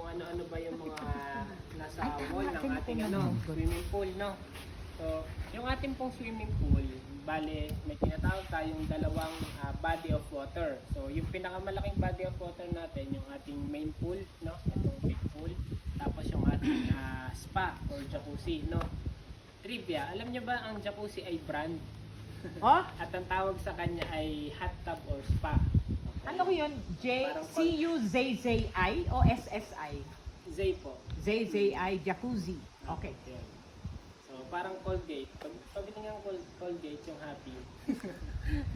ano-ano ba yung mga nasa wall ng ating swimming pool, no? So, yung ating pong swimming pool, bale, may tinatawag tayong dalawang body of water. So, yung pinakamalaking body of water natin, yung ating main pool, no? Itong big pool. Tapos yung ating spa or jacuzzi, no? Trivia, alam nyo ba ang jacuzzi ay brand? Oh? At ang tawag sa kanya ay hot tub or spa. Ano ko yun? C-U-Z-Z-I o S-S-I? Zay po. Z-Z-I, jacuzzi. Okay. Yan. So, parang Colgate. Pag binigyan ng Colgate, yung happy.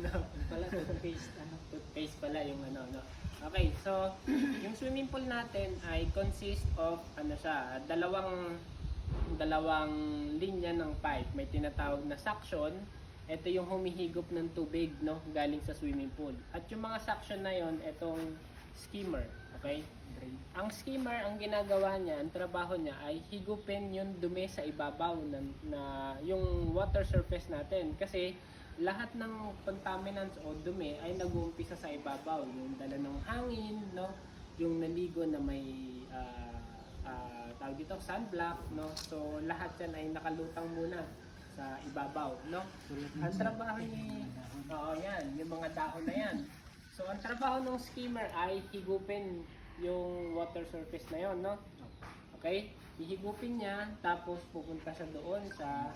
No, pala toothpaste. Toothpaste pala yung no. Okay, so, yung swimming pool natin ay consist of, dalawang linya ng pipe. May tinatawag na suction. Ito yung humihigop ng tubig, no, galing sa swimming pool. At yung mga suction na yon, itong skimmer, okay? Ang skimmer, ang ginagawa niya, ang trabaho niya ay higupin yung dumi sa ibabaw na yung water surface natin. Kasi lahat ng contaminants o dumi ay nag-uumpisa sa ibabaw. Yung dala ng hangin, no, yung naligo na may tawag dito, sunblock, no. So lahat yan ay nakalutang muna sa ibabaw, no? Ang trabaho ni yan, yung mga dahon na yan. So ang trabaho ng skimmer ay higupin yung water surface na yon, no? Okay? Hihigupin niya tapos pupunta siya doon sa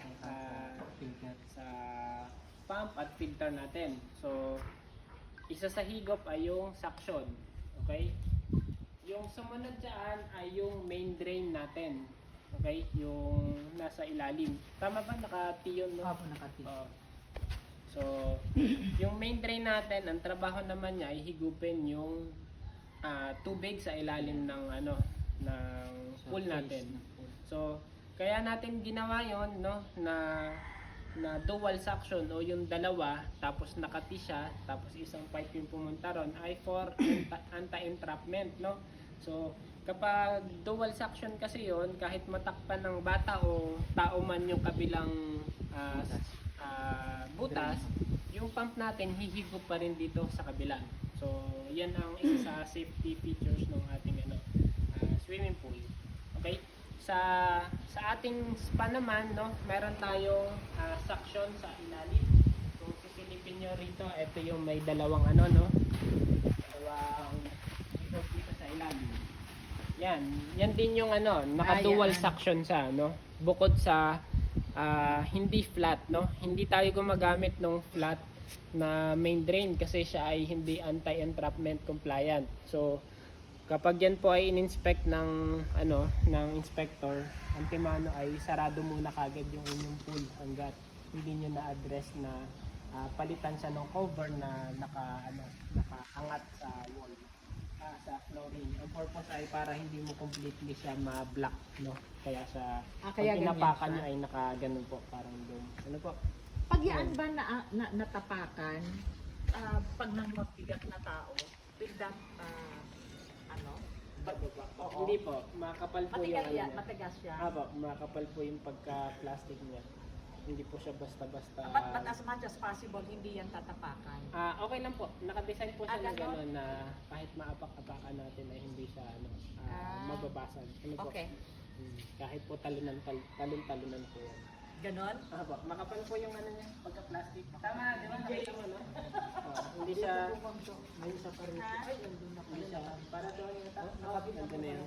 pump at filter natin. So isa sa higop ay yung suction, okay? Yung sumunod diyan ay yung main drain natin. Okay, yung nasa ilalim. Tama ba? Naka-T yun, no? Opo, naka-T. So, yung main drain natin, ang trabaho naman niya ay higupin yung tubig sa ilalim ng ng pool natin. So, kaya natin ginawa yon, no, na dual suction o yung dalawa, tapos naka-T siya, tapos isang pipe yung pumunta ron ay for anti-entrapment, no? So, kapag dual suction kasi yon, kahit matakpan ng bata o tao man yung kabilang butas, yung pump natin hihigop pa rin dito sa kabila. So, yan ang isa sa safety features ng ating swimming pool. Okay? Sa ating spa naman, no, meron tayong suction sa ilalim. Kung sisilipin nyo rito, ito yung may dalawang dalawang dito sa ilalim. Yan din yung naka-dual suction siya, no? Bukod sa hindi flat, no? Hindi tayo gumagamit ng flat na main drain kasi siya ay hindi anti-entrapment compliant. So, kapag yan po ay in-inspect ng inspector, antimano ay sarado muna kagad yung inyong pool hanggat hindi niyo na-address na palitan siya ng cover na nakaangat sa wall. Sa flooring. Ang purpose ay para hindi mo completely siya ma-block, no? Kaya sa kaya pag pinapakan niya ay naka-ganun po, parang doon. Ano po? Pag yan ba natapakan, pag nang mabigat na tao, will that, Bababa. Oo. Hindi po, makapal po yung matigas yan, niya. matigas siya. Po, makapal po yung pagka-plastic niya. Hindi po siya basta-basta. But as much as possible, hindi yan tatapakan. Okay lang po. Naka-design po siya na ganon? gano'n na kahit maapak-apakan natin ay hindi siya mababasag. Ano po? Okay. Kahit po talon-talunan po yan. Ganon? Po, makapal po yung niya, pagka-plastic. Tama, di ba? Nakita mo, no? Hindi siya parito. Ay, hindi siya. Para doon yung nakapit na yan.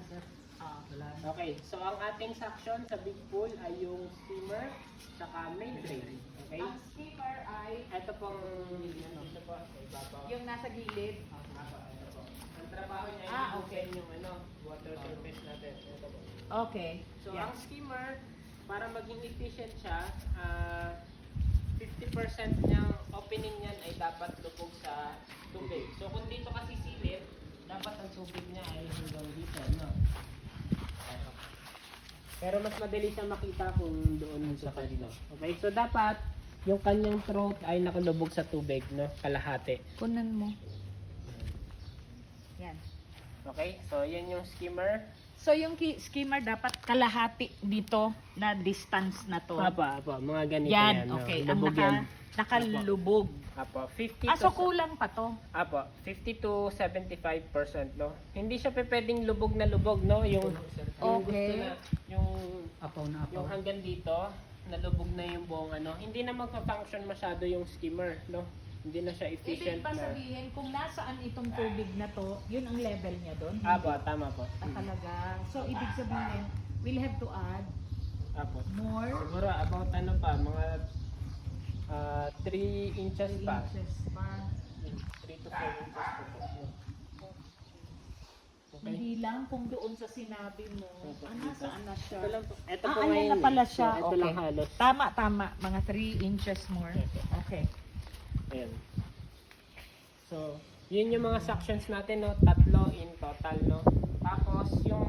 Okay, so ang ating suction sa big pool ay yung steamer saka main drain. Okay? Ang skimmer ay Ito pong ito po, sa ibabaw. yung nasa gilid. Ito po. Ang trabaho niya ay Okay. yung water surface natin. Ito po. Okay. So ang skimmer, para maging efficient siya, 50% niyang opening niyan ay dapat lubog sa tubig. So kung dito kasi silid, dapat ang tubig niya ay hanggang dito, no? Pero mas madali siya makita kung doon sa kanila. Okay, so dapat yung kanyang throat ay nakalubog sa tubig, no? Kalahati. Kunan mo. Yan. Okay, so yan yung skimmer. So yung skimmer dapat kalahati dito na distance na to. Mga ganito Yan, yan. no? okay. Ang Lubog yan. nakalubog. Apo, 50 So kulang pa to. 50 to 75%, no? Hindi siya pwedeng lubog na lubog, no? Yung Okay. gusto na, yung hanggang dito, nalubog na yung buong ano. Hindi na magpa-function masyado yung skimmer, no? Hindi na siya efficient Ibig pa na. sabihin, kung nasaan itong tubig na to, yun ang level niya doon. Tama po. Talaga. So, ibig sabihin, we'll have to add Apo. more Siguro about ano pa, mga 3 inches pa. inches pa. 3 to 4 inches pa po. Okay. Hindi lang kung doon sa sinabi mo. Nasaan na siya? Ito lang po. Ito po Ayan ngayon na pala eh. siya. So, ito Okay. lang halos. Tama. Mga 3 inches more. Okay. Ayan. So, yun yung mga sections natin, no? 3 in total, no? Tapos, yung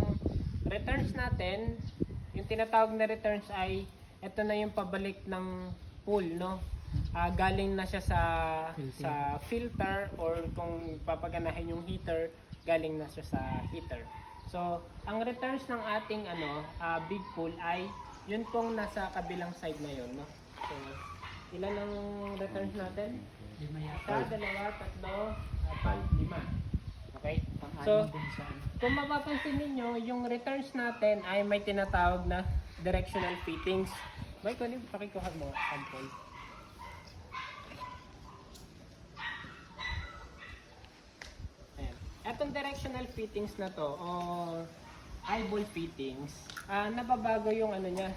returns natin, yung tinatawag na returns ay, ito na yung pabalik ng pool, no? Galing na siya sa filter or kung papaganahin yung heater, galing na siya sa heater. So, ang returns ng ating big pool ay yun pong nasa kabilang side na yun, no? So, ilan ang returns natin? 1, 2, 3, 4, 5. Okay? So, kung mapapansin ninyo, yung returns natin ay may tinatawag na directional fittings. May kunin, pakikuha mo, sample. Ayan. Etong directional fittings na to, o eyeball fittings, nababago yung niya,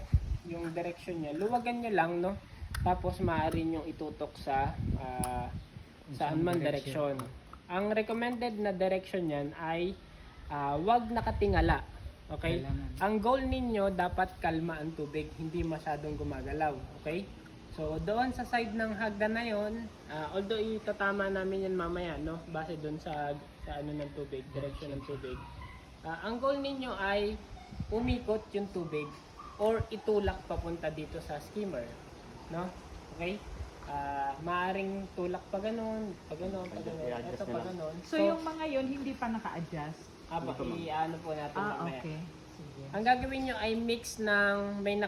yung direction niya. Luwagan nyo lang, no? Tapos maaari nyo itutok sa saan man direction. Ang recommended na direction niyan ay wag nakatingala. Okay? Ang goal ninyo dapat kalma ang tubig, hindi masyadong gumagalaw. Okay? So doon sa side ng hagdan na yon, although itatama namin yan mamaya, no? Base doon sa ng tubig, direction ng tubig. Ang goal ninyo ay umikot yung tubig or itulak papunta dito sa skimmer. No? Okay? Maaring tulak pa ganun, pa ganun. Ito pa ganun. So, yung mga yun, hindi pa naka-adjust? I-ano po natin mamaya. Okay. Sige. Ang gagawin nyo ay mix ng may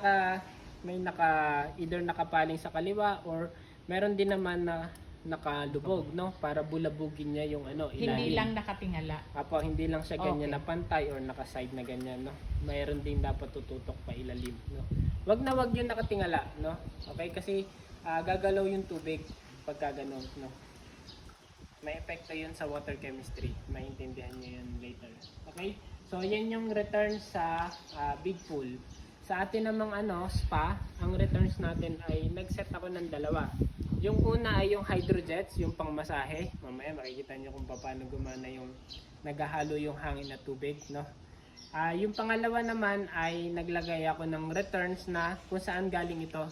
either nakapaling sa kaliwa or meron din naman na nakalubog, no? Para bulabugin niya yung ilalim. Hindi lang nakatingala. Hindi lang siya ganyan Okay. na pantay or naka-side na ganyan, no? Mayroon din dapat tututok pa ilalim, no? Wag na wag yung nakatingala, no? Okay, kasi gagalaw yung tubig pagka ganun, no? May epekto yun sa water chemistry. Maintindihan niyo yun later. Okay? So, yan yung returns sa big pool. Sa atin namang spa, ang returns natin ay nag-set ako ng 2. Yung una ay yung hydrojets, yung pangmasahe. Mamaya makikita niyo kung paano gumana yung naghahalo yung hangin at tubig, no? Yung pangalawa naman ay naglagay ako ng returns na kung saan galing ito,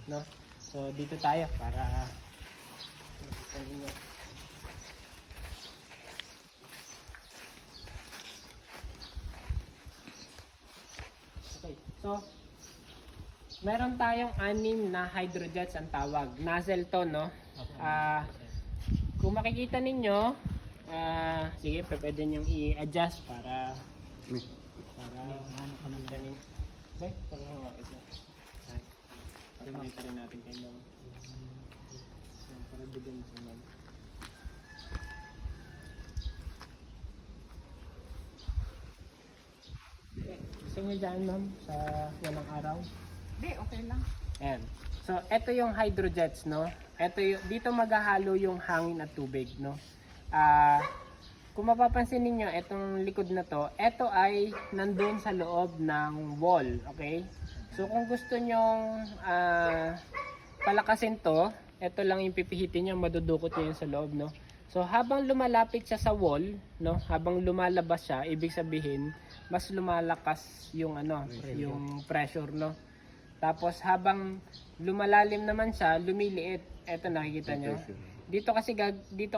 no? So dito tayo para makita niyo. Okay. So meron tayong 6 na hydrojets ang tawag. Nozzle to, no? Kung makikita ninyo, sige, pwede nyo i-adjust para makita ninyo. Okay, para makita rin natin kayo. Para bigyan sa mga. Gusto nyo dyan, ma'am, sa walang araw? Hindi, okay lang. Ayan. So, ito yung hydrojets, no? Dito maghahalo yung hangin at tubig, no? Kung mapapansin niyo itong likod na to, ito ay nandun sa loob ng wall, okay? So, kung gusto nyong palakasin to, ito lang yung pipihitin nyo, madudukot nyo yun sa loob, no? So, habang lumalapit siya sa wall, no? Habang lumalabas siya, ibig sabihin, mas lumalakas yung yung pressure, no? Tapos habang lumalalim naman siya, lumiliit. Ito nakikita nyo. Dito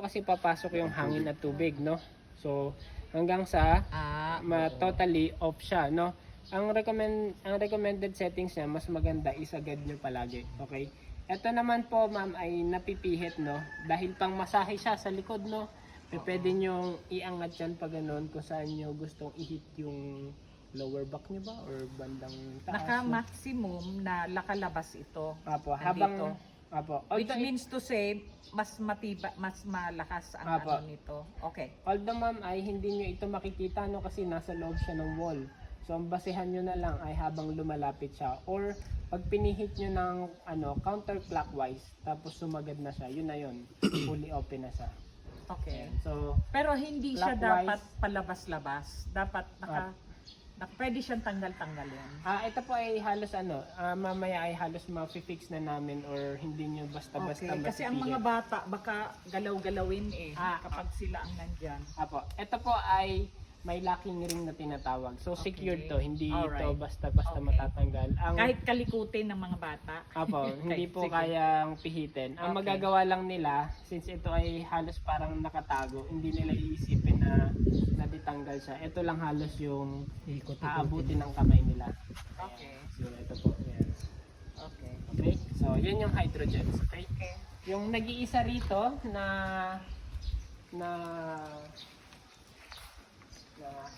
kasi papasok yung hangin at tubig, no? So hanggang sa totally off siya, no? Ang recommended settings niya, mas maganda isagad nyo palagi, okay? Ito naman po, ma'am, ay napipihit, no? Dahil pang masahe siya sa likod, no? Pwede nyo iangat yan pag ganun kung saan nyo gustong i-hit yung lower back nyo ba or bandang taas? Naka-maximum na lakalabas ito. Apo, Nandito. habang Apo. Which means to say, mas mas malakas ang Apo. ano nito. Okay. Although ma'am ay hindi nyo ito makikita no kasi nasa loob siya ng wall. So ang basehan nyo na lang ay habang lumalapit siya or pag pinihit nyo ng counterclockwise tapos sumagad na siya, yun na yun. Fully open na siya. Okay. So Pero hindi siya Clockwise. dapat palabas-labas. Dapat pwede siyang tanggal-tanggalin. ito po ay halos mamaya ay halos ma-fix na namin or hindi nyo basta-basta Okay. Kasi ang mga bata baka galaw-galawin kapag sila ang nandyan. Apo, ito po ay may locking ring na tinatawag. So Okay. secured to, hindi ito Alright. basta-basta Okay. matatanggal. Ang Kahit kalikutin ng mga bata. Apo, hindi po Sige. kayang pihitin. Ang Okay. magagawa lang nila, since ito ay halos parang nakatago, hindi nila iisipin na natitanggal siya. Ito lang halos yung aabutin ng kamay nila. Okay. So ito po. Yan. Okay. Okay? So yan yung hydrogens. Okay? Okay. Yung nag-iisa rito na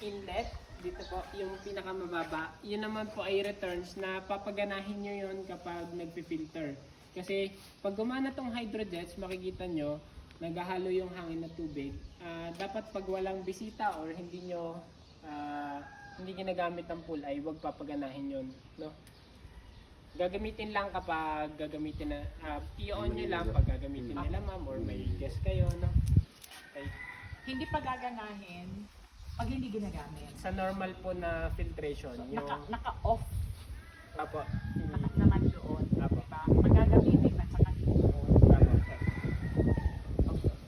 inlet, dito po yung pinakamababa, yun naman po ay returns na papaganahin nyo yun kapag nagpi-filter. Kasi pag gumana tong hydrojets, makikita nyo, naghahalo yung hangin na tubig. Dapat pag walang bisita or hindi nyo ginagamit ng pool ay huwag papaganahin yun. No? Gagamitin lang kapag gagamitin na, i-on nyo lang pag gagamitin nila ma'am or may guest kayo. No? Okay. Hindi pa gaganahin pag hindi ginagamit. Sa normal po na filtration, yung Naka-off Apo. naman doon. Apo. Diba? Pag gagamitin at saka dito.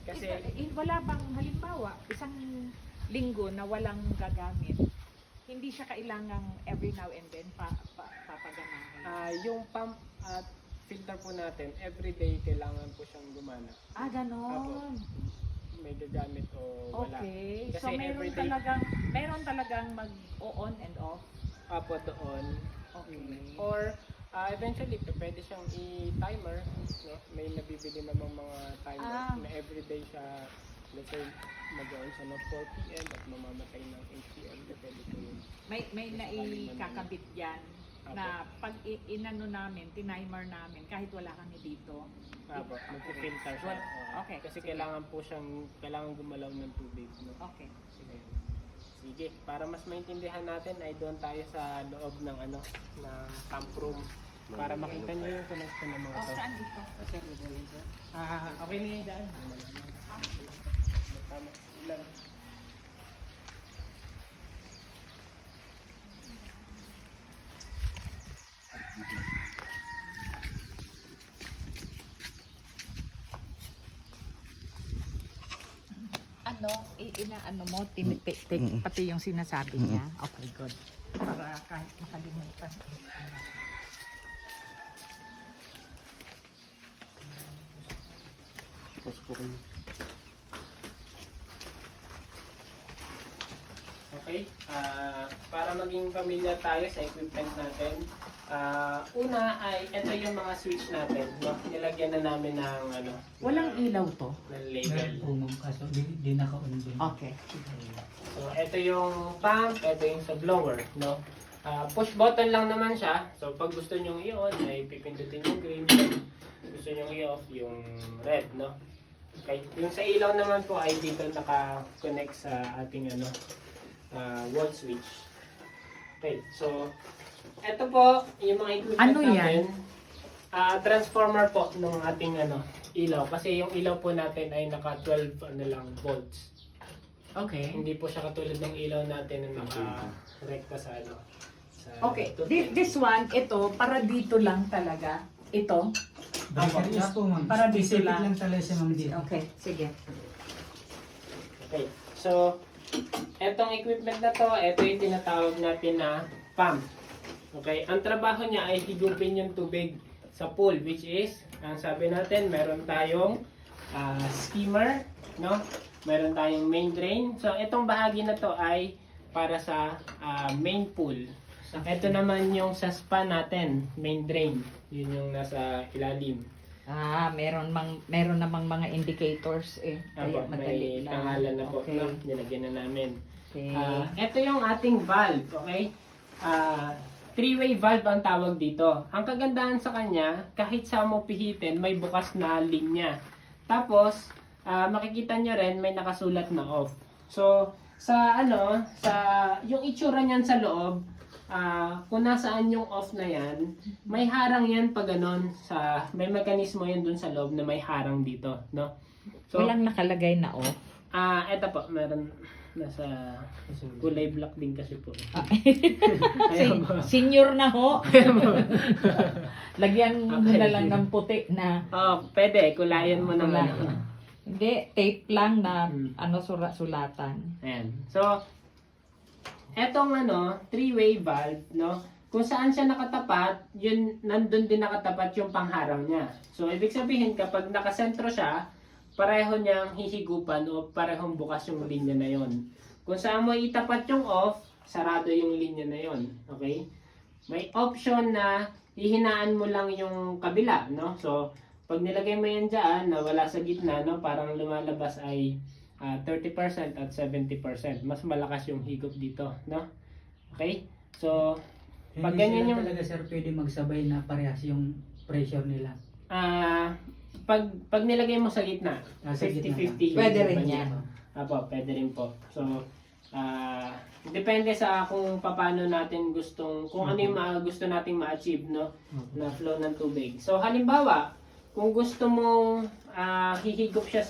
Kasi Wala bang halimbawa, isang linggo na walang gagamit, hindi siya kailangang every now and then papaganahin. yung pump at filter po natin, everyday kailangan po siyang gumana. Ganon. May gagamit o wala. Okay. Kasi So everyday- meron talagang mag-on and off. Apo doon. Okay. Or eventually pwede siyang i-timer, no? May nabibili namang mga timer na everyday siya, let's say mag-on siya ng 4 PM at mamamatay ng 8 PM, depende po yun. May naikakabit yan na pag inano namin, tinimer namin, kahit wala kami dito. Apo, mag-filter siya. Okay. Kasi Sige. kailangan gumalaw ng tubig, no? Okay. Sige, para mas maintindihan natin ay doon tayo sa loob ng ng pump room para makita niyo yung connection ng mga to. Saan dito? Okay na yan dyan. Tama. Ilan? Inaano mo, pati yung sinasabi niya. Okay, good. Para kahit makalimutan. Okay, para maging familiar tayo sa equipment natin, una ay ito yung mga switch natin, no? Nilagyan na namin ng Walang ilaw to? ng label. Kaso di naka-on din. Okay. So ito yung pump, ito yung sa blower, no? Push button lang naman siya. So pag gusto niyo i-on ay pipindutin yung green, gusto niyo i-off yung red, no? Okay, yung sa ilaw naman po ay dito naka-connect sa ating wall switch. Okay, so ito po yung mga equipment Ano yan? natin. Transformer po ng ating ilaw kasi yung ilaw po natin ay naka 12 volts. Okay. Hindi po siya katulad ng ilaw natin na naka-rekta sa Okay. This one, ito, para dito lang talaga. Ito. Yes po ma'am. Para dito Specific lang. lang talaga siya ma'am dito. Okay, sige. Okay. So, etong equipment na to, ito yung tinatawag natin na pump. Okay. Ang trabaho niya ay higupin yung tubig sa pool, which is, ang sabi natin, meron tayong skimmer, no? Meron tayong main drain. So, itong bahagi na to ay para sa main pool. Ito naman yung sa spa natin, main drain. Yun yung nasa ilalim. Meron namang mga indicators eh. Apo, Kaya madali may lang. pangalan na po, Okay. no? Nilagyan na namin. Okay. Ito yung ating valve, okay? Three-way valve ang tawag dito. Ang kagandahan sa kanya, kahit sa mo pihitin, may bukas na linya. Tapos, makikita nyo rin, may nakasulat na off. So, sa yung itsura niyan sa loob, kung nasaan yung off na yan, may harang yan pag ganon, may mekanismo yan dun sa loob na may harang dito, no? So, Walang nakalagay na off. eto po, meron nasa kulay black din kasi po. Senior na ho. Lagyan mo na lang ng puti na. Pwede, kulayan mo ng Kulay. ano. Hindi, tape lang na Hmm. sulatan. Ayan. So, etong three-way valve, no? Kung saan siya nakatapat, yun, nandun din nakatapat yung pangharang niya. So, ibig sabihin, kapag nakasentro siya, pareho niyang hihigupan o parehong bukas yung linya na yon. Kung saan mo itapat yung off, sarado yung linya na yon. Okay? May option na hihinaan mo lang yung kabila, no? So, pag nilagay mo yan dyan, na wala sa gitna, no? Parang lumalabas ay 30% at 70%. Mas malakas yung higop dito, no? Okay? So, pag Hindi ganyan sila yung talaga sir pwede magsabay na parehas yung pressure nila. pag nilagay mo sa gitna, Sa gitna 50-50. Pwede yung rin budget. yan. Pwede rin po. So, depende sa kung paano natin kung ano yung gusto nating ma-achieve, no? Na flow ng tubig. So, halimbawa, kung gusto mong hihigop siya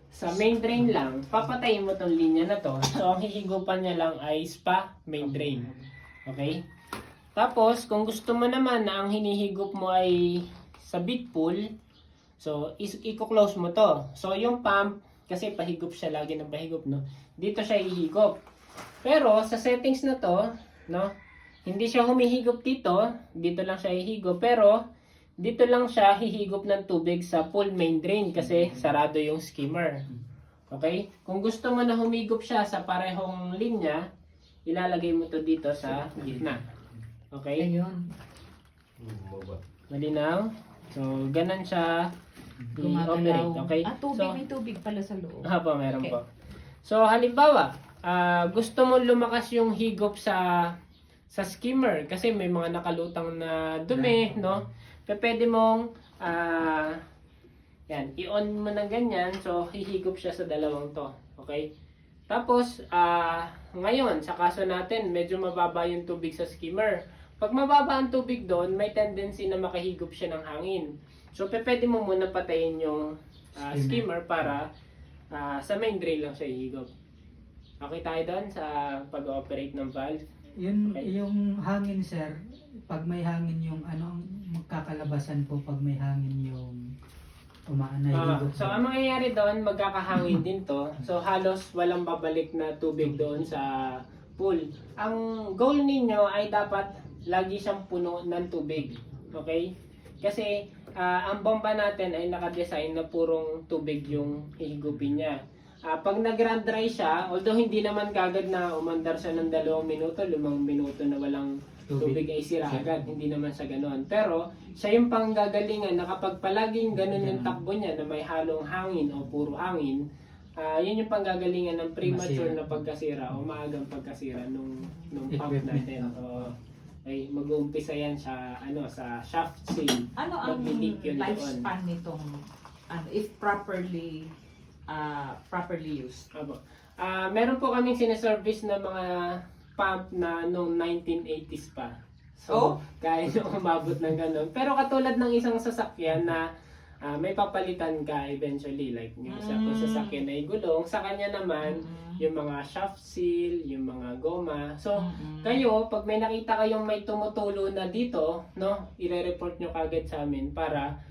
sa main drain lang, papatayin mo tong linya na to. So, ang hihigupan niya lang ay spa main drain. Okay? Tapos, kung gusto mo naman na ang hinihigop mo ay sa big pool, so, i-close mo to. So, yung pump, kasi pahigop siya lagi ng pahigop, no? Dito siya hihigop. Pero, sa settings na to, no? Hindi siya humihigop dito. Dito lang siya hihigop. Pero, dito lang siya hihigop ng tubig sa pool main drain kasi sarado yung skimmer. Okay? Kung gusto mo na humigop siya sa parehong linya, ilalagay mo to dito sa gitna. Okay? Ayun. Malinaw? So, ganun siya i-operate. Gumagalaw. Okay? Tubig. So, May tubig pala sa loob. meron Okay. po. So, halimbawa, gusto mo lumakas yung higop sa skimmer kasi may mga nakalutang na dumi, no? Pwede mong i-on mo ng ganyan, so hihigop siya sa dalawang to. Okay? Tapos, ngayon, sa kaso natin, medyo mababa yung tubig sa skimmer. Pag mababa ang tubig doon, may tendency na makahigop siya ng hangin. So, pwede mo muna patayin yung skimmer para sa main drain lang siya hihigop. Okay tayo doon sa pag-ooperate ng valve? Yun, Okay. yung hangin sir, pag may hangin yung ang magkakalabasan po pag may hangin yung higop. So, ang mangyayari doon, magkakahangin din to. So, halos walang babalik na tubig doon sa pool. Ang goal ninyo ay dapat lagi siyang puno ng tubig. Okay? Kasi, ang bomba natin ay nakadesign na purong tubig yung hihigupin niya. Pag nag-run dry siya, although hindi naman kagad na umandar siya ng 2 minuto, 5 minuto na walang tubig ay sira agad. Hindi naman siya ganoon. Pero, siya yung panggagalingan na kapag palaging ganun yung takbo niya na may halong hangin o puro hangin, yun yung panggagalingan ng premature na pagkasira o maagang pagkasira nung pump natin. So, ay mag-uumpisa yan sa sa shaft seal. Ano ang Mag-leak yun lifespan nitong if properly used? Apo. Meron po kaming sineservice na mga pump na noong 1980s pa. So, kaya nyo umabot ng ganun. Pero katulad ng isang sasakyan na may papalitan ka eventually. Like, yung kung sasakyan ay gulong, sa kanya naman, yung mga shaft seal, yung mga goma. So, kayo, pag may nakita kayong may tumutulo na dito, no, ire-report nyo kagad sa amin para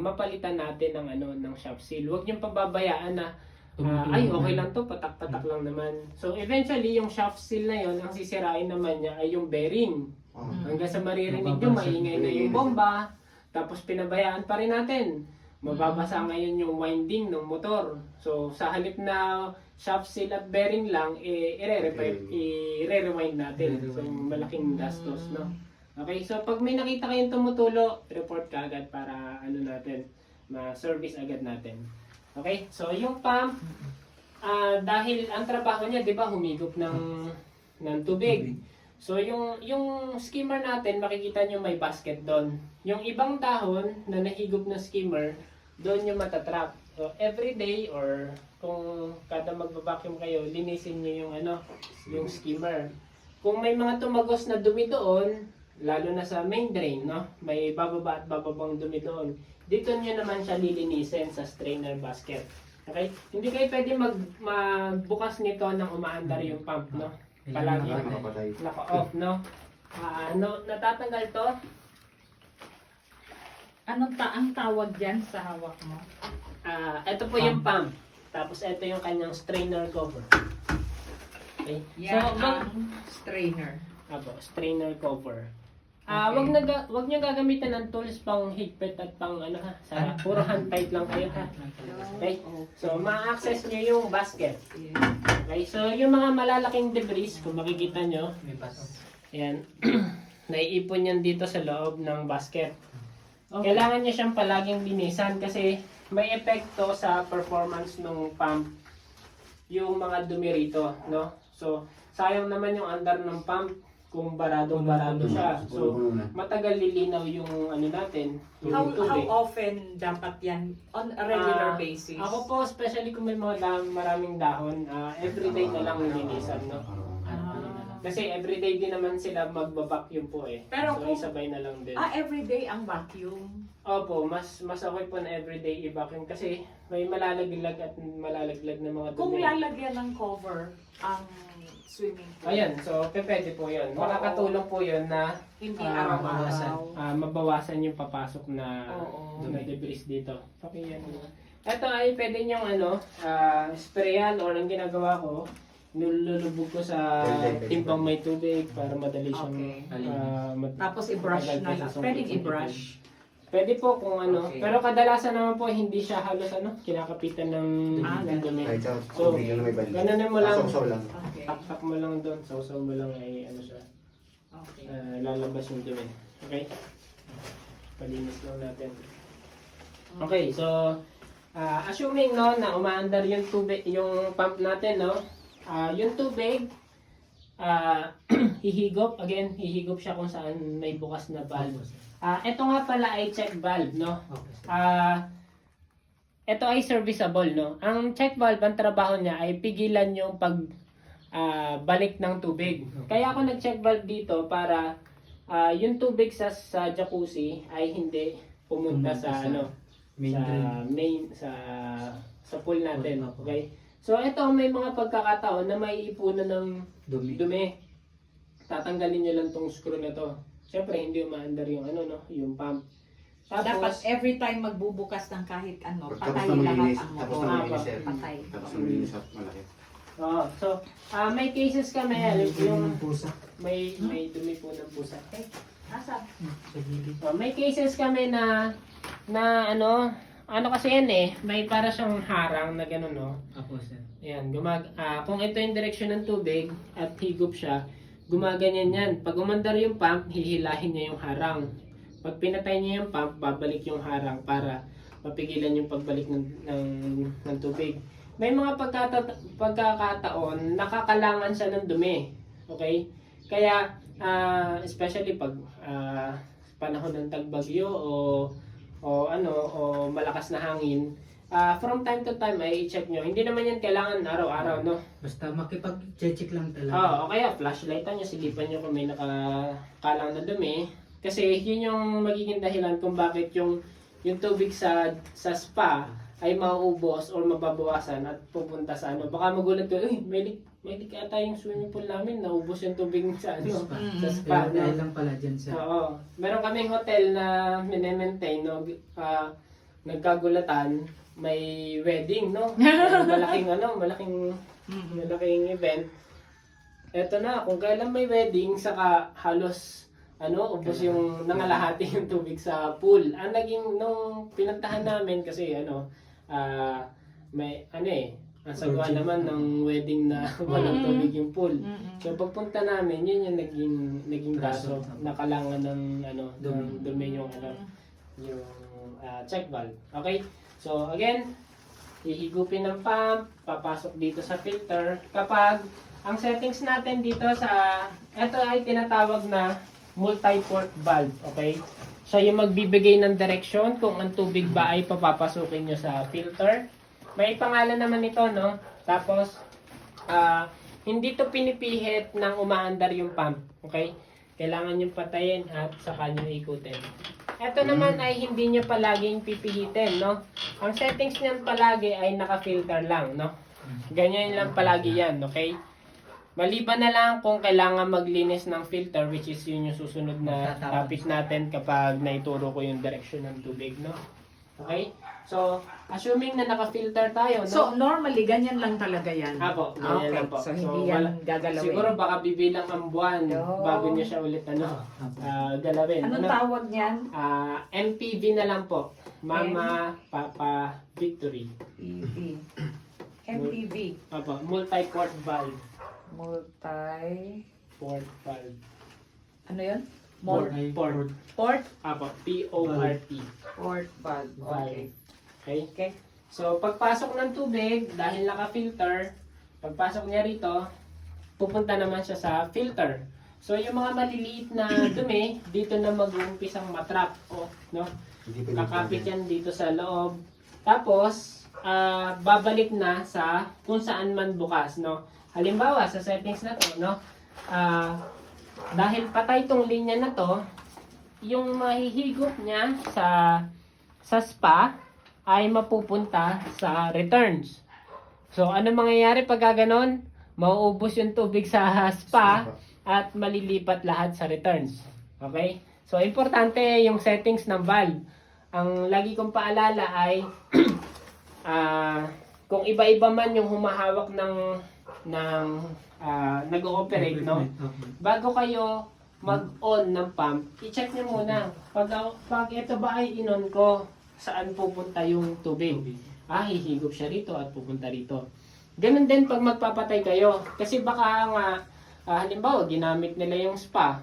mapalitan natin ng shaft seal. Huwag nyo pababayaan na ay, okay lang to, patak-patak lang naman. So, eventually, yung shaft seal na yon, ang sisirain naman niya ay yung bearing. Hanggang sa maririnig nyo, maingay na yung bomba. Tapos, pinabayaan pa rin natin. Mababasa ngayon yung winding ng motor. So, sa halip na shaft seal at bearing lang, i-re-rewind natin. So, malaking gastos, no? Okay, so pag may nakita kayong tumutulo, report ka agad para natin, ma-service agad natin. Okay, so yung pump, dahil ang trabaho niya, 'di ba, humigop ng tubig. So yung skimmer natin, makikita nyo may basket doon. Yung ibang dahon na nahigop ng skimmer, doon yung matatrap. So every day or kung kada magba-vacuum kayo, linisin nyo yung yung skimmer. Kung may mga tumagos na dumi doon, lalo na sa main drain, no? May bababa at bababang dumi doon. Dito nyo naman siya lilinisin sa strainer basket. Okay? Hindi kayo pwede magbukas nito nang umaandar yung pump, no? Palagi naka-off, no? Natatanggal to? Ang tawag dyan sa hawak mo? Ito po yung pump. Tapos ito yung kanyang strainer cover. Okay? Yan ang strainer. Strainer cover. Okay. Wag niyo gagamitan ng tools pang higpit at pang puro hand tight lang kayo, ha. Okay? So ma-access niyo yung basket. Okay? So yung mga malalaking debris, kung makikita nyo, May pato. ayan, naiipon yan dito sa loob ng basket. Okay. Kailangan niya siyang palaging linisan kasi may epekto sa performance ng pump yung mga dumi rito, no? So sayang naman yung andar ng pump kung barado siya. So matagal lilinaw yung natin, How yung tubig. often dapat yan on a regular basis? Ako po, especially kung may mga maraming dahon, everyday na lang nilinisan, no? Kasi everyday din naman sila magba-vacuum po eh. Pero so kung- isabay na lang din. Everyday ang vacuum. Opo, mas okay po na everyday i-vacuum kasi may malalaglag at malalaglag na mga Kung dumi. lalagyan ng cover ang swimming pool, Ayan, so pwede po yun. Makakatulong po yun na hindi mabawasan. araw-araw. mabawasan yung papasok na Oo. na debris dito. Okay yan. Ito ay pwede nyong sprayan or ang ginagawa ko, nilulubog ko sa timpang may tubig para madali siyang Okay. Tapos i-brush na lang. Pwedeng i-brush. Pwede po kung Okay. pero kadalasan naman po hindi siya halos kinakapitan ng dumi. So, gano'n mo lang, Okay. taktak mo lang doon, sausaw mo lang ay siya, Okay. lalabas yung dumi. Okay? Palinis lang natin. Okay, so assuming no na umaandar yung tubig, yung pump natin, no. Yung tubig hihigop siya kung saan may bukas na valve. Ito nga pala ay check valve, no. Ito ay serviceable, no. Ang check valve, ang trabaho niya ay pigilan yung balik ng tubig. Kaya ako nag-check valve dito para yung tubig sa jacuzzi ay hindi pumunta sa main sa pool natin. Okay? So ito may mga pagkakataon na may ipunan ng dumi. Tatanggalin niyo lang tong screw na to. Siyempre hindi umaandar yung yung pump. Dapat every time magbubukas ng kahit Tapos patay na lahat malinis, ang tapos motor. na malinis, sir. Patay. Tapos na malinis at malaki. So may cases kami yung pusa. may dumi po ng pusa. Okay? Asa? Sa gilid. May cases kami na kasi yan may para siyang harang na gano'n, no. Ako, sir. Ayan, kung ito yung direksyon ng tubig at higop siya, gumaganyan yan. Pag umandar yung pump, hihilahin niya yung harang. Pag pinatay niya yung pump, babalik yung harang para mapigilan yung pagbalik ng tubig. May mga pagkakataon, nakakalangan siya ng dumi. Okay? Kaya, especially pag panahon ng tagbagyo o malakas na hangin, from time to time ay i-check nyo. Hindi naman yan kailangan araw-araw, no? Basta makipag-check lang talaga. O kaya flashlightan nyo, silipan nyo kung may nakakalang na dumi. Kasi yun yung magiging dahilan kung bakit yung tubig sa spa ay mauubos or mababawasan at pupunta sa Baka magulat ko, may leak ata yung swimming pool namin, naubos yung tubig sa sa spa. Kaya dahil No? lang pala dyan, sir. Oo. Meron kaming hotel na mine-maintain, no? Nagkagulatan, may wedding, no? Malaking event. Eto na, kung kailan may wedding, saka halos ubos yung nangalahati yung tubig sa pool. Ang naging nung pinuntahan namin kasi may ang sagwa naman ng wedding na walang tubig yung pool. So pagpunta namin, yun yung naging kaso. Nakalangan ng ng dumi yung yung check valve. Okay? So again, hihigupin ng pump, papasok dito sa filter. Kapag ang settings natin dito sa, ito ay tinatawag na multi-port valve, okay? Siya yung magbibigay ng direction kung ang tubig ba ay papapasukin nyo sa filter. May pangalan naman ito, no? Tapos, hindi to pinipihit ng umaandar yung pump, okay? Kailangan yung patayin at saka nyo ikutin. Ito naman ay hindi nyo palaging pipihitin, no? Ang settings niyan palagi ay naka-filter lang, no? Ganyan lang palagi yan, okay? Maliban na lang kung kailangan maglinis ng filter, which is yun yung susunod na topic natin kapag naituro ko yung direction ng tubig, no? Okay? So, assuming na naka-filter tayo, no? So, normally, ganyan lang talaga yan. Apo, ganyan lang po. So, hindi yan gagalawin. Siguro baka bibilang ang buwan No. bago niya siya ulit galawin. Anong tawag niyan? MPV na lang po. Mama, Papa, Victory. EV. MPV. Apo, multi-port valve. Multi... Port valve. Ano yun? Port. Port. Port? Apo, P-O-R-T. Port valve. Okay. Okay? Okay. So, pagpasok ng tubig, dahil naka-filter, pagpasok niya rito, pupunta naman siya sa filter. So, yung mga maliliit na dumi, dito na mag-uumpisang matrap. O, no? Kakapit yan dito sa loob. Tapos, babalik na sa kung saan man bukas, no? Halimbawa, sa settings na to, no? Dahil patay tong linya na to, yung mahihigop niya sa spa ay mapupunta sa returns. So, ano mangyayari pag gano'n? Mauubos yung tubig sa spa at malilipat lahat sa returns. Okay? So, importante yung settings ng valve. Ang lagi kong paalala ay kung iba-iba man yung humahawak ng nag-ooperate, no? Bago kayo mag-on ng pump, i-check nyo muna. Pag ito ba ay in-on ko, saan pupunta yung tubig? Hihigop siya rito at pupunta rito. Ganun din pag magpapatay kayo. Kasi baka nga, halimbawa, ginamit nila yung spa.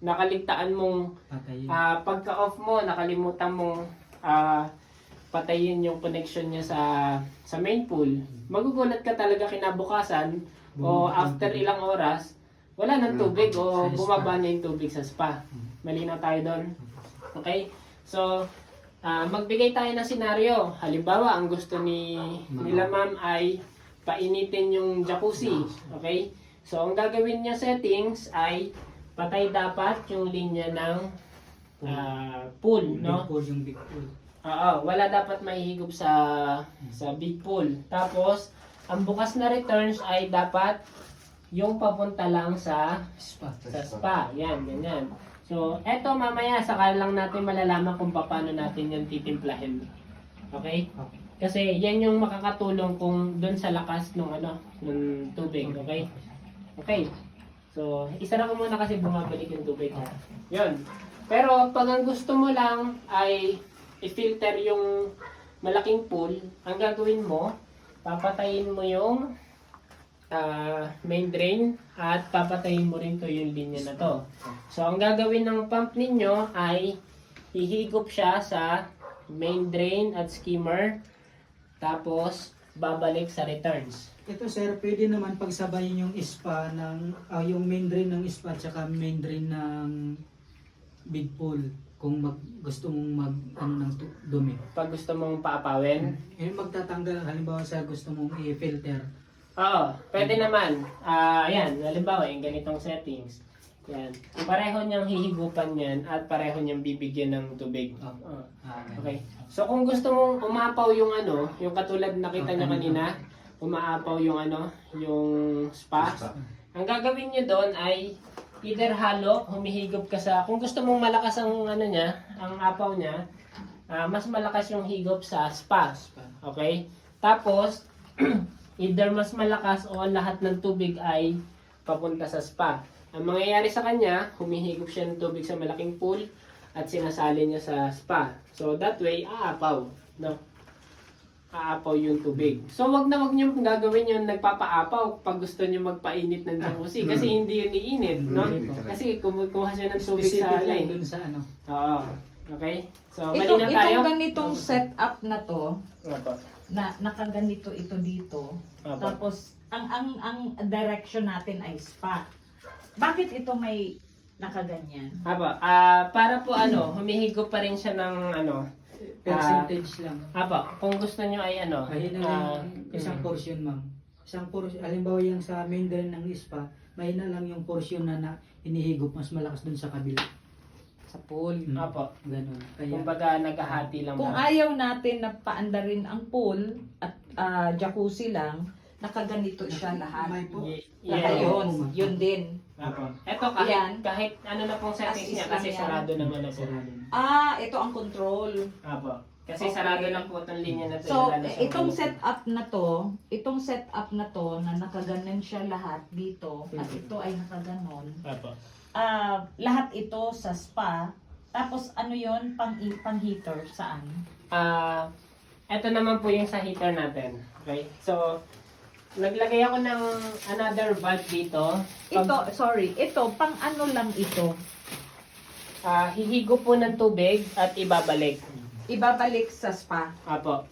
Nakaligtaan mong, Patayin. pagka-off mo, nakalimutan mong patayin yung connection niya sa main pool. Magugulat ka talaga kinabukasan o after ilang oras, wala ng tubig o bumaba na yung tubig sa spa. Malinaw tayo doon. Okay? So, magbigay tayo ng senaryo. Halimbawa, ang gusto nila ma'am ay painitin yung jacuzzi. Okay? So, ang gagawin niya settings ay patay dapat yung linya ng pool, no? Big pool, yung big pool. Oo, wala dapat mahihigop sa big pool. Tapos, ang bukas na returns ay dapat yung papunta lang sa spa. Yan, ganyan. So, eto mamaya, saka lang natin malalaman kung paano natin yan titimplahin. Okay? Kasi yan yung makakatulong kung doon sa lakas ng tubig. Okay? Okay. So, isara ko muna kasi bumabalik yung tubig. Yun. Pero, pag ang gusto mo lang ay i-filter yung malaking pool, ang gagawin mo, papatayin mo yung main drain at papatayin mo rin to yung linya na to. So, ang gagawin ng pump ninyo ay hihigop siya sa main drain at skimmer, tapos babalik sa returns. Ito sir, pwede naman pagsabayin yung spa ng, yung main drain ng spa at saka main drain ng big pool kung gusto mong ng dumi. Pag gusto mong paapawin, Yung magtatanggal, halimbawa sa gusto mong i-filter. oo, pwede naman. Ayan, halimbawa, yung ganitong settings. Yan. Pareho niyang hihigupan yan at pareho niyang bibigyan ng tubig. Oo. Okay. So kung gusto mong umapaw yung yung katulad nakita niyo kanina, umaapaw yung yung spa. Ang gagawin niyo doon ay either halo, humihigop ka sa, kung gusto mong malakas ang niya, ang apaw niya, mas malakas yung higop sa spa. Okay? Tapos, either mas malakas o lahat ng tubig ay papunta sa spa. Ang mangyayari sa kanya, humihigop siya ng tubig sa malaking pool at sinasali niya sa spa. So that way, aapaw. No? Aapaw yung tubig. So wag niyo gagawin yung nagpapaapaw pag gusto niyo magpainit ng jacuzzi kasi hindi yun iinit, no? Kasi kumukuha siya ng tubig sa Specific lang alay. dun sa Oo. Okay? So Itong malinaw tayo. ganitong setup na to, Opo. na nakaganito ito dito. Apo. Tapos ang direction natin ay spa. Bakit ito may nakaganyan? Apo, para po humihigop pa rin siya ng Percentage lang. Apo, kung gusto nyo ay Mahina lang yung isang portion, ma'am. Isang portion, halimbawa yung sa main drain ng spa, mahina lang yung portion na inihigop, mas malakas dun sa kabila. Sa pool. Apo, Ganun. Kaya, kumbaga naghahati lang Kung ba? ayaw natin na paandarin ang pool at jacuzzi lang, nakaganito siya lahat. may po. Lahat Yeah. yun. Yun din. Apo. Eto Yan. kahit ano na pong settings As is niya lang kasi yan. sarado naman na po. Sarado. Ito ang control. Apo. Kasi Okay. sarado lang po itong linya na to. So, lalo sa itong ulo. setup na to na nakaganon siya lahat dito at ito ay nakaganon. Apo. Lahat ito sa spa. Tapos ano yon pang heater saan? Ito naman po yung sa heater natin. Okay? So, naglagay ako ng another valve dito. Ito pang ano lang ito? Hihigo po ng tubig at ibabalik. Ibabalik sa spa. Apo.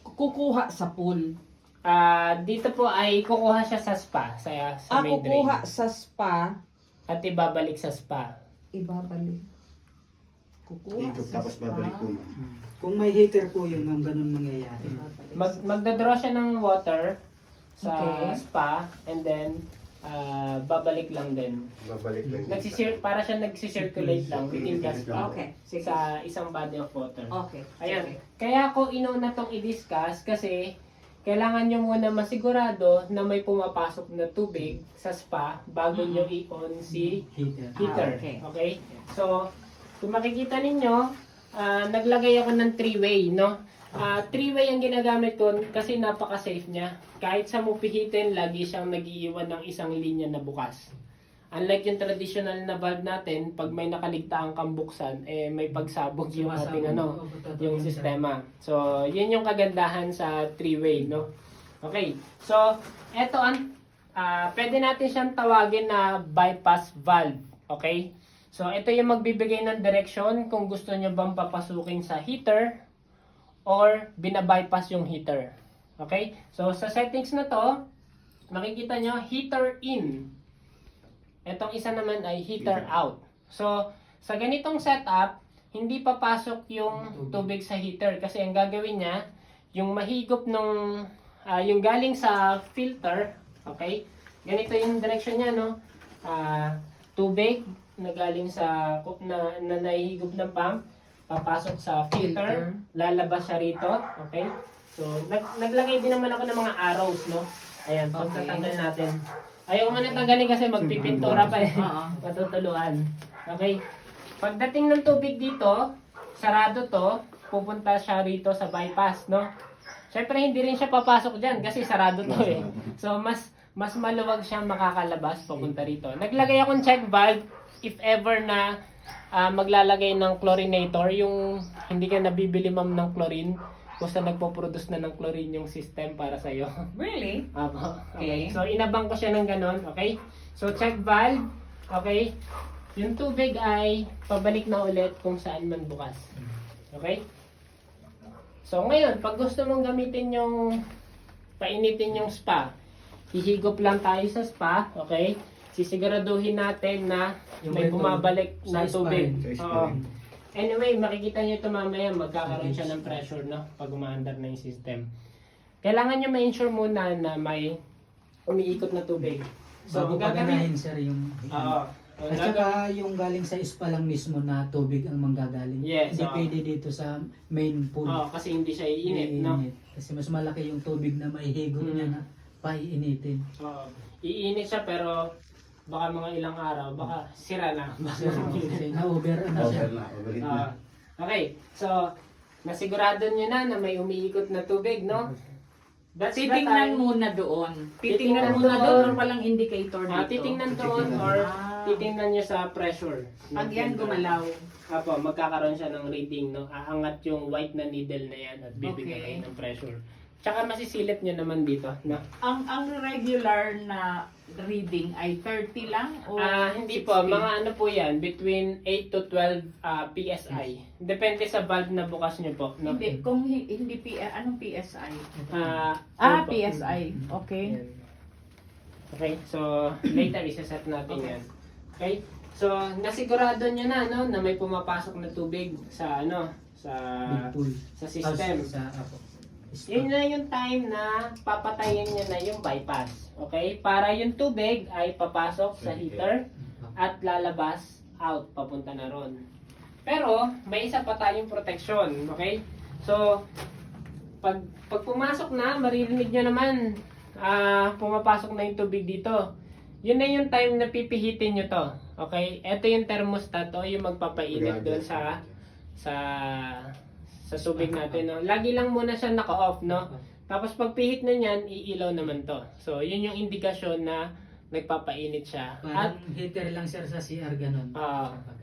Kukuha sa pool. Dito po ay kukuha siya sa spa. Sa main drain. Kukuha sa spa, At ibabalik sa spa. ibabalik. Kukuha Ikot sa tapos spa. babalik po. Kung may heater po yun, ma'am, ganun mangyayari. Magdadraw siya ng water sa Okay. spa and then babalik lang din. Babalik lang. Para siya nagsisirculate lang within the spa Okay, sige. sa isang body of water. Okay. Ayan. sige. Kaya ko inuna tong i-discuss kasi kailangan nyo muna masigurado na may pumapasok na tubig sa spa bago nyo i-on si Heater. heater. okay. Okay? So, kung makikita ninyo, naglagay ako ng three-way, no? Three-way ang ginagamit ko kasi napaka-safe niya. Kahit sa mo pihitin, lagi siyang nag-iiwan ng isang linya na bukas. Unlike yung traditional na valve natin, pag may nakaligtaang kang buksan, may pagsabog yung ating yung sistema. So, yun yung kagandahan sa three-way, no? Okay. So, eto pwede natin siyang tawagin na bypass valve. Okay? So, ito yung magbibigay ng direction kung gusto nyo bang papasukin sa heater or binabypass yung heater. Okay? So, sa settings na to, makikita nyo, heater in. Etong isa naman ay heater out. So, sa ganitong setup, hindi papasok yung tubig sa heater kasi ang gagawin niya, yung mahigop nung yung galing sa filter, okay? Ganito yung direction niya, no? Tubig na galing sa na nahihigop ng pump, papasok sa filter, lalabas siya rito, okay? So, naglagay din naman ako ng mga arrows, no? Ayan, pagtatanggal natin. Ayaw nga natanggalin kasi magpipintura pa matutuluan. Okay? Pagdating ng tubig dito, sarado to, pupunta siya rito sa bypass, no? Siyempre hindi rin siya papasok diyan kasi sarado to eh. So mas maluwag siyang makakalabas papunta rito. Naglagay akong check valve if ever na maglalagay ng chlorinator, yung hindi ka nabibili ma'am ng chlorine, basta nagpo-produce na ng chlorine yung system para sa iyo. Really? Apo. Okay. So, inabang ko siya ng ganon. Okay? So, check valve. Okay? Yung tubig ay pabalik na ulit kung saan man bukas. Okay? So, ngayon, pag gusto mong gamitin yung painitin yung spa, hihigop lang tayo sa spa. Okay? Sisiguraduhin natin na Yung may ito, bumabalik na sa spa tubig. rin. Sa spa Oo. rin. Anyway, makikita nyo ito mamaya, magkakaroon siya ng pressure, no? Pag umaandar na yung system. Kailangan nyo ma-ensure muna na may umiikot na tubig. So, Bago ang gagawin... paganahin, sir, yung... Oo. Ang At gagawin- saka yung galing sa spa lang mismo na tubig ang manggagaling. Yes, Hindi oo. pwede dito sa main pool. Oo, kasi hindi siya iinit, no? Iinit. Kasi mas malaki yung tubig na maihigop niya na paiinitin. Oo. Iinit siya pero baka mga ilang araw, baka sira na. Kasi na-over na siya. Overheat na. Okay, so nasigurado nyo na may umiikot na tubig, no? That's the Titingnan time- muna doon. Titingnan Titingnan muna doon. doon or palang indicator dito. titingnan doon or Ah. titingnan nyo sa pressure. Pag yan gumalaw. Apo, magkakaroon siya ng reading, no? Aangat yung white na needle na yan at bibigyan Okay. kayo ng pressure. Tsaka masisilip nyo naman dito, no? Ang regular na reading ay 30 lang o Hindi po, 60? mga ano po yan, between 8 to 12 PSI. Depende sa valve na bukas nyo po, no? Hindi, kung hindi anong PSI? Ano po? PSI. Okay. Yan. Okay, so later isa-set natin Okay. yan. Okay? So, nasigurado nyo na, no, na may pumapasok na tubig sa, ano, sa Big pool. sa system. Sa apo. Yun na yung time na papatayin nyo na yung bypass. Okay? Para yung tubig ay papasok sa heater at lalabas out, papunta na ron. Pero, may isa pa tayong protection. Okay? So, pag pumasok na, maririnig nyo naman, pumapasok na yung tubig dito. Yun na yung time na pipihitin nyo to. Okay? Ito yung thermostat o yung magpapainit doon sa tubig natin, no? Lagi lang muna siya naka-off, no? Tapos pag pihit na niyan, iilaw naman to. So, yun yung indikasyon na nagpapainit siya. Parang heater lang sir sa CR ganun.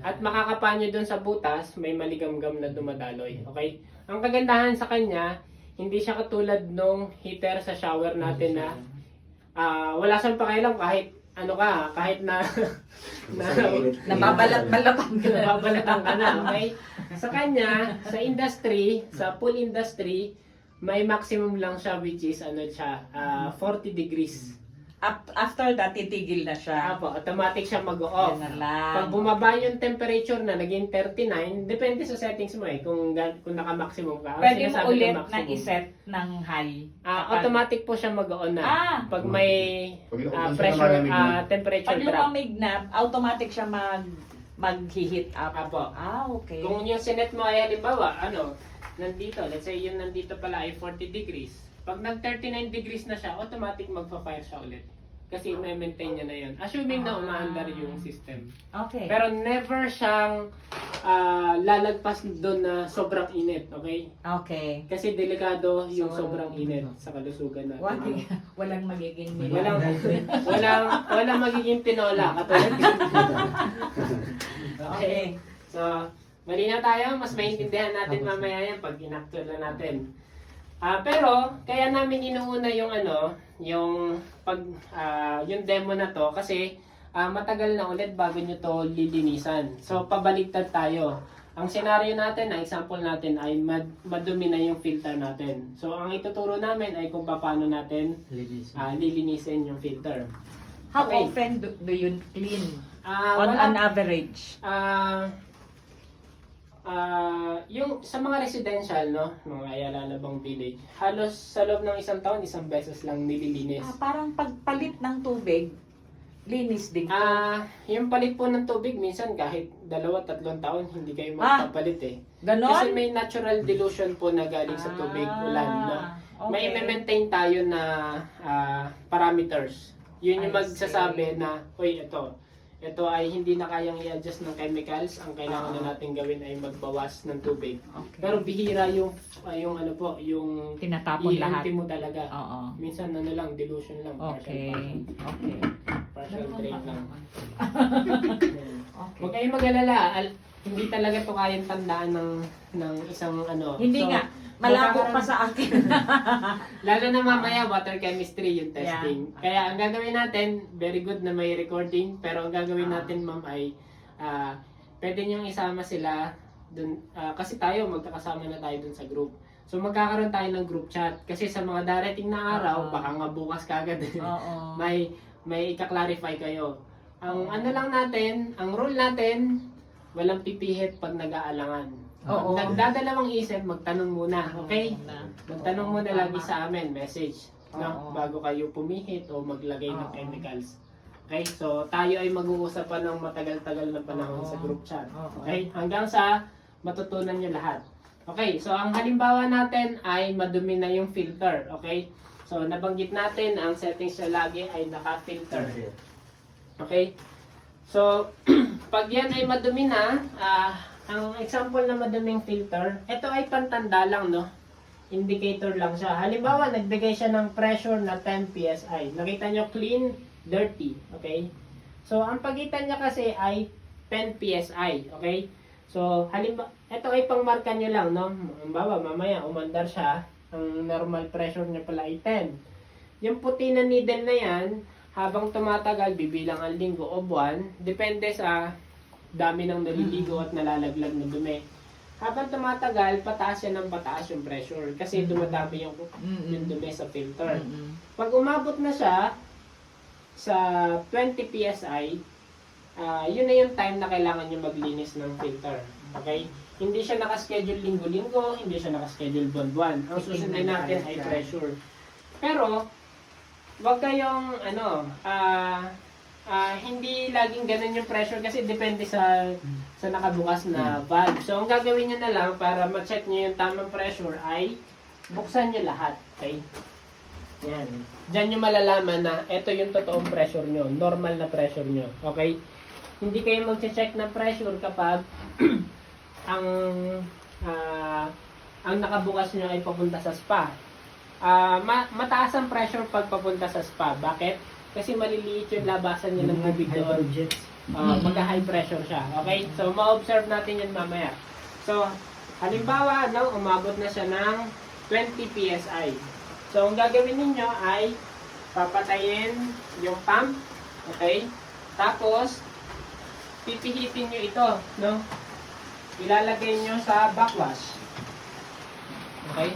At makakapa nyo dun sa butas, may maligamgam na dumadaloy. Okay? Ang kagandahan sa kanya, hindi siya katulad nung heater sa shower natin na wala siyang pakialam kahit ano ka, kahit na Nababalat-balatan ka. nababalatan ka na, okay? Sa kanya, sa industry, sa pool industry, may maximum lang siya which is 40 degrees. After that, titigil na siya. Apo, automatic siya mag-off. Yan na lang. Pag bumaba yung temperature na naging 39, depende sa settings mo kung naka-maximum ka. Ang Pwede mo sinasabi ko ulit na maximum. iset ng high. Automatic po siya mag-on na. Pag may Pag pressure, lumalamig na. temperature Pag drop. lumamig na, automatic siya mag-heat up. Apo. Okay. Kung yung sinet mo ay halimbawa, nandito, let's say yung nandito pala ay 40 degrees. Pag nag-39 degrees na siya, automatic magpa-fire siya ulit. Kasi i-maintain niya na yun. Assuming na umaandar yung system. Okay. Pero never siyang lalagpas doon na sobrang init, okay? Okay. Kasi delikado yung So, sobrang init sa kalusugan natin. Walang magiging Walang magiging tinola katulad Okay. So, mali na tayo, mas maintindihan natin mamaya yan pag in-actual na natin. Pero kaya namin inuuna yung yung demo na to kasi matagal na ulit bago nyo to lilinisan. So pabaligtad tayo. Ang senaryo natin, ang example natin ay madumi na yung filter natin. So ang ituturo namin ay kung paano natin lilinisin yung filter. How Okay. often do you clean? Wala- On average? Yung sa mga residential, no, mga Ayala Labang Village, halos sa loob ng isang taon, isang beses lang nililinis. Parang pagpalit ng tubig, linis din. Yung palit po ng tubig, minsan kahit 2-3 taon, hindi kayo magpapalit eh. Ganon? Kasi may natural dilution po na galing sa tubig, ulan, no. May i-maintain tayo na parameters. Yun yung I magsasabi na, uy, ito ay hindi na kayang i-adjust ng chemicals. Ang kailangan na natin gawin ay magbawas ng tubig. Okay. Pero bihira yung Tinatapon lahat. i-empty mo talaga. Oo. Minsan lang, dilution lang. Okay. Okay. Partial drain lang. Okay. Huwag kayong mag-alala. Hindi talaga to kayang tandaan ng isang Hindi So, nga. Malabo pa sa akin. Lalo na mamaya, water chemistry yung testing. Kaya ang gagawin natin, very good na may recording, pero ang gagawin natin, ma'am, ay pwede niyong isama sila dun, kasi magkakasama na tayo dun sa group. So magkakaroon tayo ng group chat. Kasi sa mga darating na araw, baka nga bukas kagad, Oo. may ika-clarify kayo. Ang lang natin, ang rule natin, walang pipihit pag nag-aalangan. Oo. Nagdadalawang isip, magtanong muna, okay? Magtanong muna lagi sa amin, message, Oo. no? Bago kayo pumihit o maglagay ng chemicals. Okay? So, tayo ay mag-uusap pa ng matagal-tagal na panahon sa group chat. Okay? Hanggang sa matutunan nyo lahat. Okay? So, ang halimbawa natin ay madumi na yung filter. Okay? So, nabanggit natin, ang settings niya lagi ay naka-filter. Okay? So, pag yan ay madumi na, ang example na maduming filter, ito ay pantanda lang, no? Indicator lang siya. Halimbawa, nagbigay siya ng pressure na 10 PSI. Nakita nyo, clean, dirty. Okay? So, ang pagitan niya kasi ay 10 PSI. Okay? So, halimbawa, ito ay pangmarka nyo lang, no? Halimbawa, mamaya, umandar siya. Ang normal pressure niya pala ay 10. Yung puti na needle na yan, habang tumatagal, bibilang ang linggo o buwan, depende sa dami ng naliligo at nalalaglag na dumi. Habang tumatagal, pataas yan ng pataas yung pressure kasi dumadami yung dumi sa filter. Pag umabot na siya sa 20 PSI, yun na yung time na kailangan nyo maglinis ng filter. Okay? Hindi siya nakaschedule linggo-linggo, hindi siya nakaschedule buwan-buwan. Ang susundin natin ay pressure. Pero, wag kayong, hindi laging ganun yung pressure kasi depende sa nakabukas na valve. So, ang gagawin nyo na lang para ma-check nyo yung tamang pressure ay buksan nyo lahat. Okay? Yan. Diyan nyo malalaman na ito yung totoong pressure nyo. Normal na pressure nyo. Okay? Hindi kayo mag-check ng pressure kapag ang nakabukas nyo ay papunta sa spa. Mataas ang pressure pag papunta sa spa. Bakit? Kasi maliliit yung labasan niya ng tubig doon. Magka-high pressure siya. Okay? So, ma-observe natin yun mamaya. So, halimbawa, umabot na siya ng 20 PSI. So, ang gagawin ninyo ay papatayin yung pump. Okay? Tapos, pipihitin nyo ito. Ilalagay nyo sa backwash. Okay?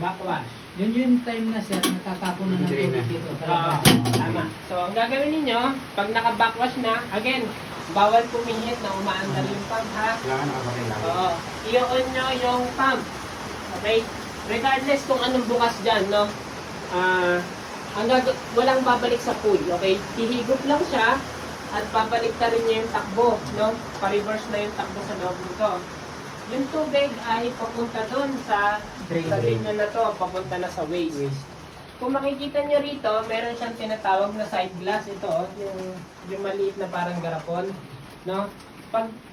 Backwash. Yun yung time na sir, natatapon na ng tubig dito. Tama. So, ang gagawin ninyo, pag naka-backwash na, again, bawal pumihit na umaandar yung pump, ha? Oo. I-on nyo yung pump. Okay? Regardless kung anong bukas dyan, walang babalik sa pool, okay? Hihigop lang siya at babalik na rin niya yung takbo, Pa-reverse na yung takbo sa loob nito. Yung tubig ay papunta doon sa linya na to, papunta na sa waste. Kung makikita nyo rito, meron siyang tinatawag na side glass. Ito, yung maliit na parang garapon.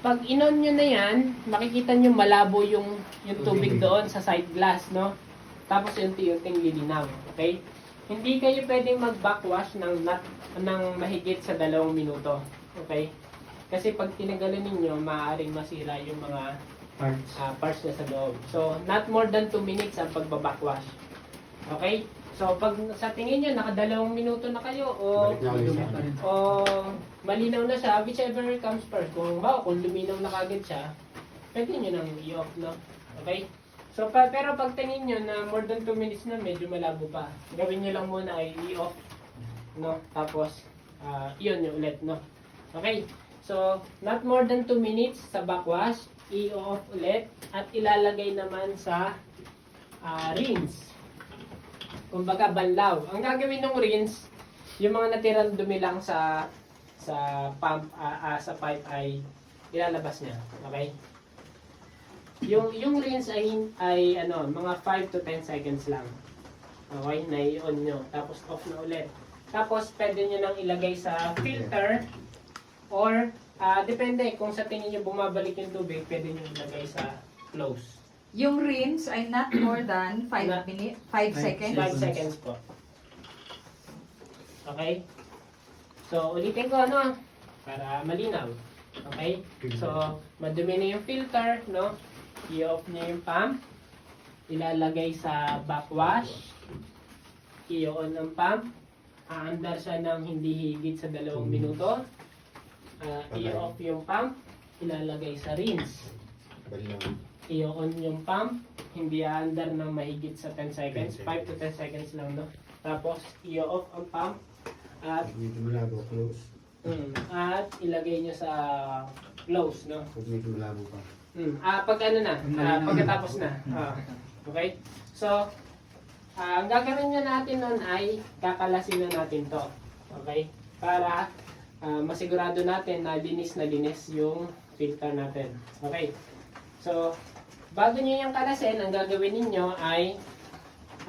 Pag inon nyo na yan, makikita nyo malabo yung tubig doon sa side glass. Tapos unti-unting lilinaw. Okay? Hindi kayo pwedeng mag-backwash ng mahigit sa 2 minuto. Okay? Kasi pag tinagalan ninyo, maaaring masira yung mga parts na sa loob. So, not more than 2 minutes ang pagbabackwash. Okay? So, pag sa tingin nyo, naka 2 minuto na kayo o malinaw na siya, whichever comes first. Kung luminaw na kagad siya, pwede nyo nang i-off, Okay? So, pero pag tingin nyo na more than 2 minutes na, medyo malabo pa. Gawin nyo lang muna ay i-off, Tapos, i-on nyo ulit, Okay? So, not more than 2 minutes sa backwash, i-off ulit, at ilalagay naman sa rinse. Kumbaga, banlaw. Ang gagawin ng rinse, yung mga natirang dumi lang sa pump, sa pipe ay ilalabas niya. Okay? Yung rinse ay mga 5 to 10 seconds lang. Okay? Na-on nyo. Tapos off na ulit. Tapos pwede nyo nang ilagay sa filter or depende kung sa tingin nyo bumabalik yung tubig, pwede nyo ilagay sa close. Yung rinse ay not more than 5 minutes, 5 seconds. 5 seconds po. Okay? So, ulitin ko para malinaw. Okay? So, madumi na yung filter, I-off nyo yung pump. Ilalagay sa backwash. I-on ang pump. Aandar siya ng hindi higit sa 2 minuto. I-off yung pump. Ilalagay sa rinse. I-on yung pump. Hindi aandar ng mahigit sa 10 seconds. 5 to 10 seconds lang, Tapos, i-off ang pump. At close. At ilagay nyo sa close, Pag medyo malabo pa. Pag pagkatapos na. Okay? So, ang gagawin nyo natin nun ay kakalasin na natin to. Okay? Para masigurado natin na linis yung filter natin. Okay? So, bago nyo yung kalasin, ang gagawin ninyo ay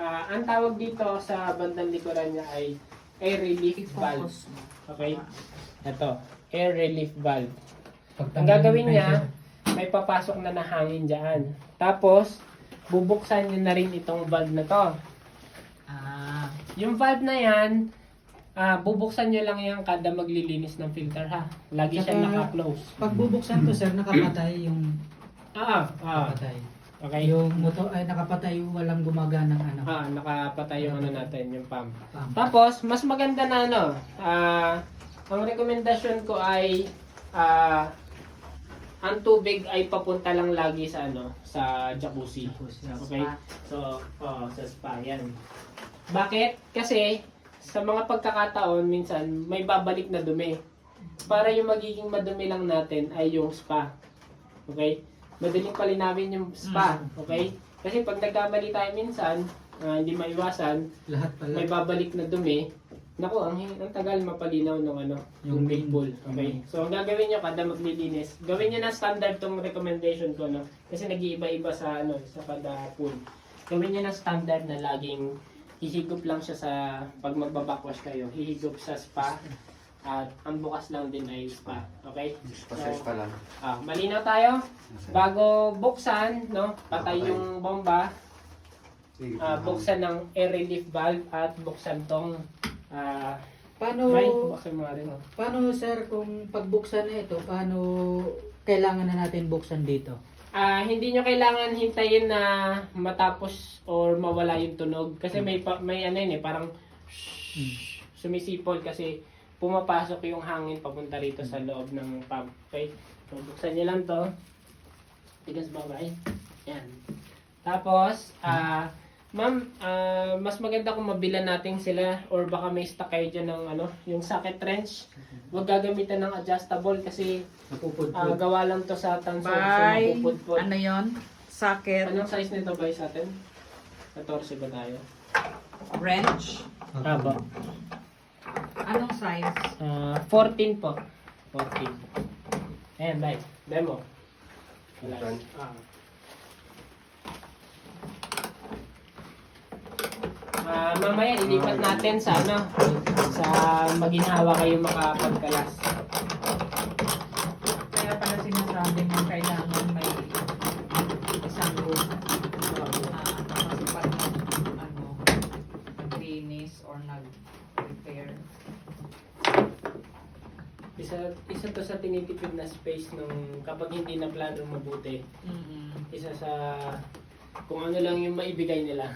ang tawag dito sa bandang likuran niya ay air relief valve. Okay? Ito, air relief valve. Ang gagawin niya, may papasok na hangin dyan. Tapos, bubuksan nyo na rin itong valve na to. Yung valve na yan, bubuksan nyo lang yan kada maglilinis ng filter, ha. Lagi siya naka-close. Pag bubuksan ko sir, nakapatay yung... Nakapatay. Okay? Yung motor ay nakapatay, walang gumaganang ano. Nakapatay yung ano natin, yung pump. Pump. Tapos, mas maganda na ano, ang rekomendasyon ko ay ang tubig ay papunta lang lagi sa ano, sa jacuzzi. Okay? So, sa spa yan. Bakit? Kasi sa mga pagkakataon minsan may babalik na dumi. Para yung magiging madumi lang natin ay yung spa. Okay? Madaling palinawin yung spa, okay? Kasi pag nagkamali tayo minsan, hindi maiwasan, Lahat pala. may babalik na dumi. Naku, ang tagal mapalinaw ng ano, yung big pool. Okay? So, ang gagawin nyo kada maglilinis, gawin nyo na standard tong recommendation ko, no? Kasi nag-iiba-iba sa ano, sa kada pool. Gawin nyo na standard na laging hihigop lang siya sa, pag magbabakwash kayo, hihigop sa spa. At ang bukas lang din ay spa. Okay? Pasay pa lang. Malinaw tayo. Bago buksan, no, patay yung bomba, buksan ng air relief valve at buksan tong Paano, may buksan mo rin. paano sir, kung pagbuksan na ito, paano kailangan na natin buksan dito? Hindi nyo kailangan hintayin na matapos or mawala yung tunog kasi may ano yun parang sumisipol kasi pumapasok yung hangin papunta rito sa loob ng pump. Okay? So, buksan nyo lang to. Tigas babay. Yan. Tapos, ma'am, mas maganda kung mabilan natin sila or baka may stock kayo dyan ng ano, yung socket wrench. Huwag gagamitan ng adjustable kasi Napupudpud. gawa lang to sa tanso. By, mapupudpud. ano yon? Socket, Anong size nito ba sa atin? 14 ba tayo? wrench. Taba. Anong size? 14 po. 14. Ayan, bye. Demo. Wala. Done. Mamaya ilipat natin sa ano, sa maginhawa kayo makapagkalas. Kaya pala sinasabi mo kailangan may isang room kasi pag naglinis or nag-repair. Isa to sa tinitipid na space nung kapag hindi na plano mabuti. Isa sa kung ano lang yung maibigay nila.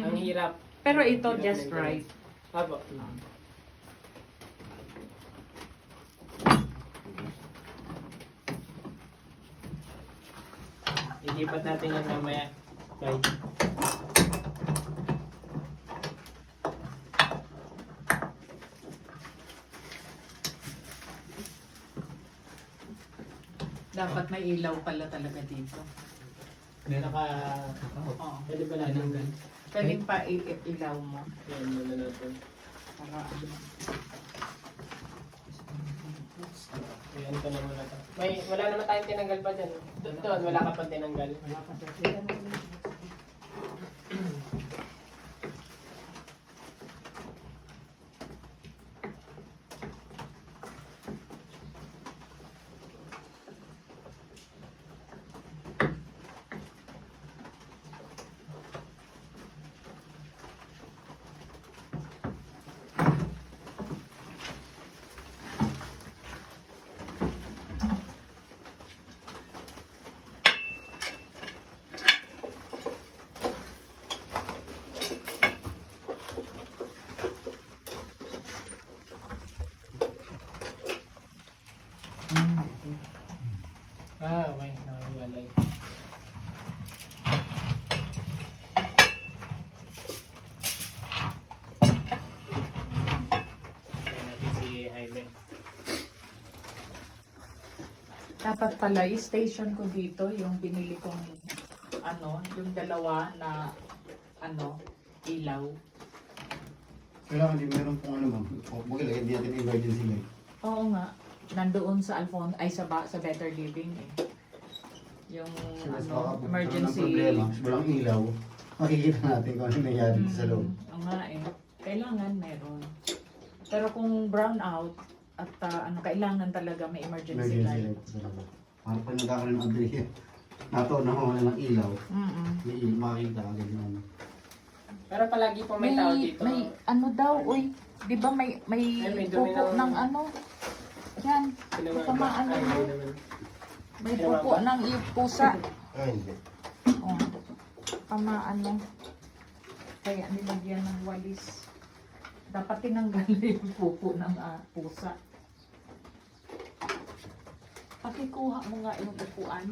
Ang hirap. Pero ito Hirap just maintenance. right. Apo. Ilipat natin yan mamaya. Bye. Dapat may ilaw pala talaga dito. Naka... Oo. Pwede ba natin? Pwedeng pa ilaw mo. Yan muna natin. Para Ayan ko na muna to. Wala naman tayong tinanggal pa dyan. Doon, wala ka pang tinanggal. Okay. Nakahiwalay. Ayan natin si Jaime. dapat pala i-station ko dito yung binili kong yung dalawa na ilaw. Kailangan din meron pong ano ma'am. Huwag ilagay din natin emergency light. Oo nga, nandoon sa sa Better Living eh. Yung emergency. Walang problema. Walang ilaw. Makikita natin kung ano nangyari sa loob. Oo nga eh. Kailangan meron. Pero kung brown out at kailangan talaga may emergency Emergency light. light sa loob. Para pag nagkakaroon ng aberya, nato na wala ng ilaw, may makikita agad yung ano. Pero palagi po may tao dito. May daw, uy. Di ba may Ay, may dumi pupo ng- ng yan. Pinamagawa. Tamaan Ay, mo. hindi naman. May pupo ng pusa. Ay, hindi. Oh. Ano. Kaya nilagyan ng walis. Dapat tinanggal yung pupo ng pusa. Pakikuha mo nga yung upuan.